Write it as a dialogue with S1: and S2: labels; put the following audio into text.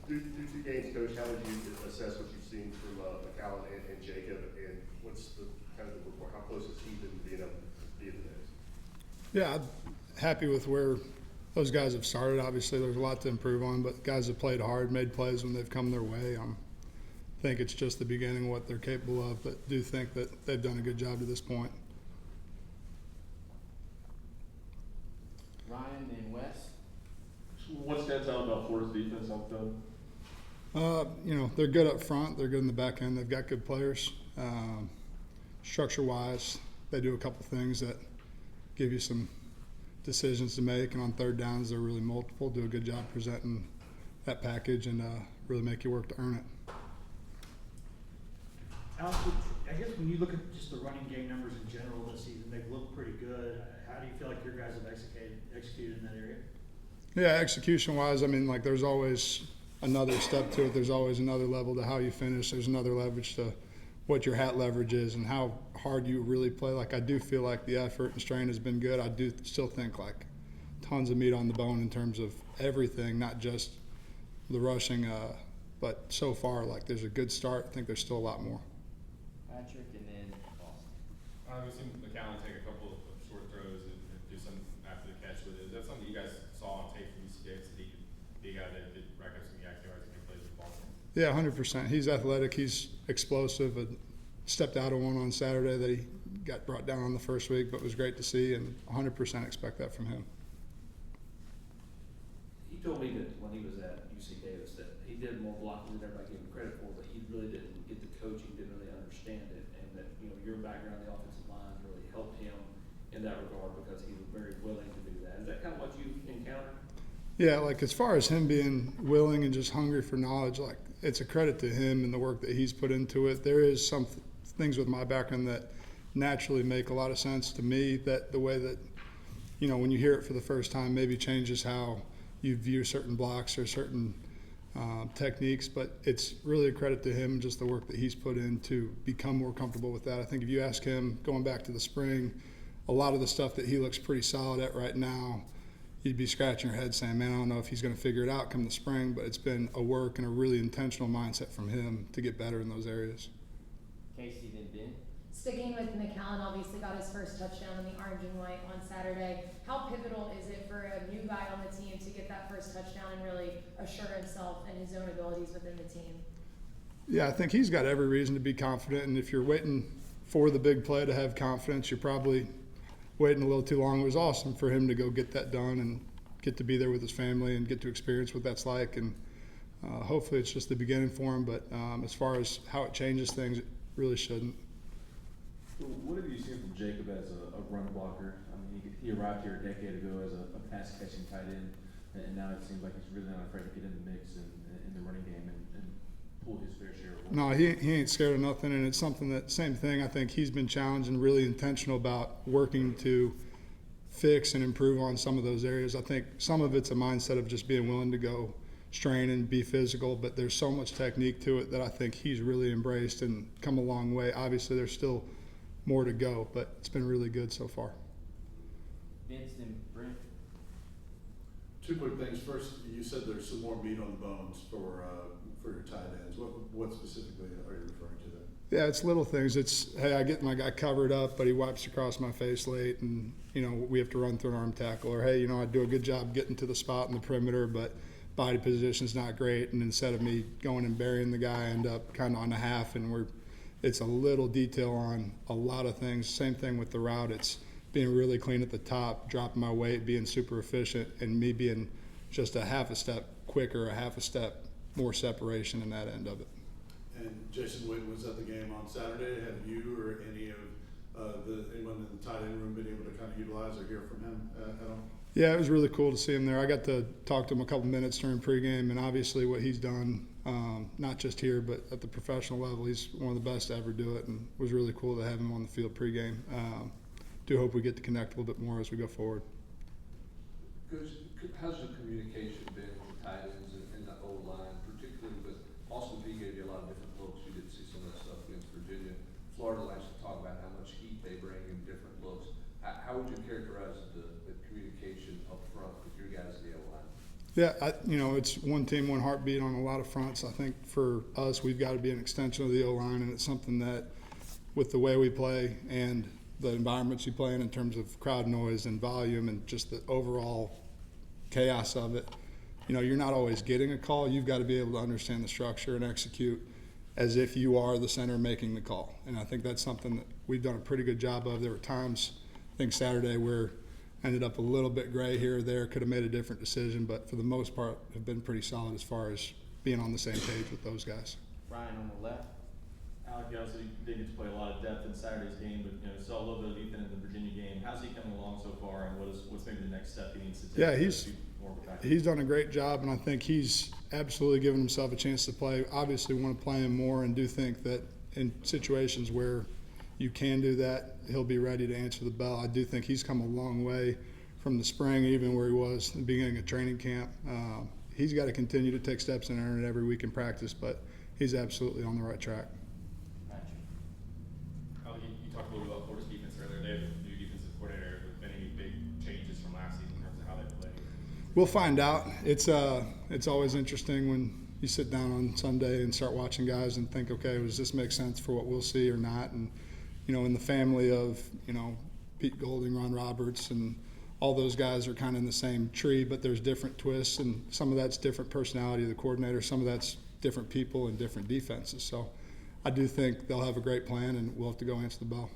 S1: Through two games, Coach, how would you assess what you've seen from McAllen and Jacob, and what's the kind of the report? How close has he been to being able to be in the mix?
S2: Yeah, I'm happy with where those guys have started. Obviously, there's a lot to improve on, but guys have played hard, made plays when they've come their way. I think it's just the beginning of what they're capable of, but do think that they've done a good job to this point.
S3: Ryan and Wes.
S4: What stands out about Florida's defense on film?
S2: They're good up front. They're good in the back end. They've got good players. Structure-wise, they do a couple things that give you some decisions to make, and on third downs, they're really multiple. Do a good job presenting that package and really make you work to earn it.
S5: Alec, I guess when you look at just the running game numbers in general this season, they've looked pretty good. How do you feel like your guys have executed in that area?
S2: Yeah, execution-wise, there's always another step to it. There's always another level to how you finish. There's another leverage to what your hat leverage is and how hard you really play. I do feel like the effort and strain has been good. I do still think tons of meat on the bone in terms of everything, not just the rushing. But so far, there's a good start. I think there's still a lot more.
S3: Patrick and then Boston.
S6: We've seen McAllen take a couple of short throws and do some after the catch with it. Is that something you guys saw on tape from UCX that he could be a guy that could rack up some yak yards and play with Boston?
S2: Yeah, 100%. He's athletic. He's explosive. Stepped out of one on Saturday that he got brought down on the first week, but was great to see, and 100% expect that from him.
S7: He told me that when he was at UC Davis that he did more blocking than everybody gave him credit for, but he really didn't get the coaching, didn't really understand it, and that your background in the offensive line really helped him in that regard because he was very willing to do that. Is that kind of what you encountered?
S2: Yeah, as far as him being willing and just hungry for knowledge, it's a credit to him and the work that he's put into it. There is some things with my background that naturally make a lot of sense to me, that the way that, when you hear it for the first time, maybe changes how you view certain blocks or certain techniques, but it's really a credit to him, just the work that he's put in to become more comfortable with that. I think if you ask him, going back to the spring, a lot of the stuff that he looks pretty solid at right now, you'd be scratching your head saying, man, I don't know if he's going to figure it out come the spring, but it's been a work and a really intentional mindset from him to get better in those areas.
S3: Casey then Ben.
S8: Sticking with McAllen, obviously got his first touchdown in the orange and white on Saturday. How pivotal is it for a new guy on the team to get that first touchdown and really assure himself and his own abilities within the team?
S2: Yeah, I think he's got every reason to be confident, and if you're waiting for the big play to have confidence, you're probably waiting a little too long. It was awesome for him to go get that done and get to be there with his family and get to experience what that's like, and hopefully it's just the beginning for him, but as far as how it changes things, it really shouldn't.
S9: What have you seen from Jacob as a run blocker? He arrived here a decade ago as a pass-catching tight end, and now it seems like he's really not afraid to get in the mix in the running game and pull his fair share of work.
S2: No, he ain't scared of nothing, and it's something that, same thing, I think he's been challenged and really intentional about working to fix and improve on some of those areas. I think some of it's a mindset of just being willing to go strain and be physical, but there's so much technique to it that I think he's really embraced and come a long way. Obviously, there's still more to go, but it's been really good so far.
S3: Vince and Brent.
S10: Two quick things. First, you said there's some more meat on the bones for your tight ends. What specifically are you referring to there?
S2: Yeah, it's little things. It's, hey, I get my guy covered up, but he wipes across my face late, and, we have to run through an arm tackle. Or, hey, I do a good job getting to the spot in the perimeter, but body position's not great, and instead of me going and burying the guy, I end up kind of on the half, and it's a little detail on a lot of things. Same thing with the route. It's being really clean at the top, dropping my weight, being super efficient, and me being just a half a step quicker, a half a step more separation in that end of it.
S10: And Jason Witten was at the game on Saturday. Have you or any of anyone in the tight end room been able to kind of utilize or hear from him at all?
S2: Yeah, it was really cool to see him there. I got to talk to him a couple minutes during pregame, and obviously what he's done, not just here, but at the professional level, he's one of the best to ever do it, and it was really cool to have him on the field pregame. Do hope we get to connect a little bit more as we go forward.
S11: How's the communication been with the tight ends and the O-line, particularly with Austin Peay gave you a lot of different looks. You did see some of that stuff against Virginia. Florida likes to talk about how much heat they bring in different looks. How would you characterize the communication up front with your guys in the O-line?
S2: Yeah, it's one team, one heartbeat on a lot of fronts. I think for us, we've got to be an extension of the O-line, and it's something that, with the way we play and the environments you play in terms of crowd noise and volume and just the overall chaos of it, you're not always getting a call. You've got to be able to understand the structure and execute as if you are the center making the call. And I think that's something that we've done a pretty good job of. There were times, I think Saturday, where ended up a little bit gray here or there, could have made a different decision, but for the most part have been pretty solid as far as being on the same page with those guys.
S3: Ryan on the left.
S9: Alec, obviously did get to play a lot of depth in Saturday's game, but saw a little bit of Ethan in the Virginia game. How's he coming along so far, and what's maybe the next step he needs to take?
S2: Yeah,
S9: to be more of a factor?
S2: he's done a great job, and I think he's absolutely given himself a chance to play. Obviously want to play him more, and do think that in situations where you can do that, he'll be ready to answer the bell. I do think he's come a long way from the spring, even where he was at the beginning of training camp. He's got to continue to take steps and earn it every week in practice, but he's absolutely on the right track.
S3: Patrick.
S6: You talked a little about Florida's defense earlier. They have a new defensive coordinator. Have been any big changes from last season in terms of how they play?
S2: We'll find out. It's always interesting when you sit down on Sunday and start watching guys and think, okay, does this make sense for what we'll see or not? And in the family of Pete Golding, Ron Roberts, and all those guys are kind of in the same tree, but there's different twists, and some of that's different personality of the coordinator, some of that's different people and different defenses. So I do think they'll have a great plan, and we'll have to go answer the bell.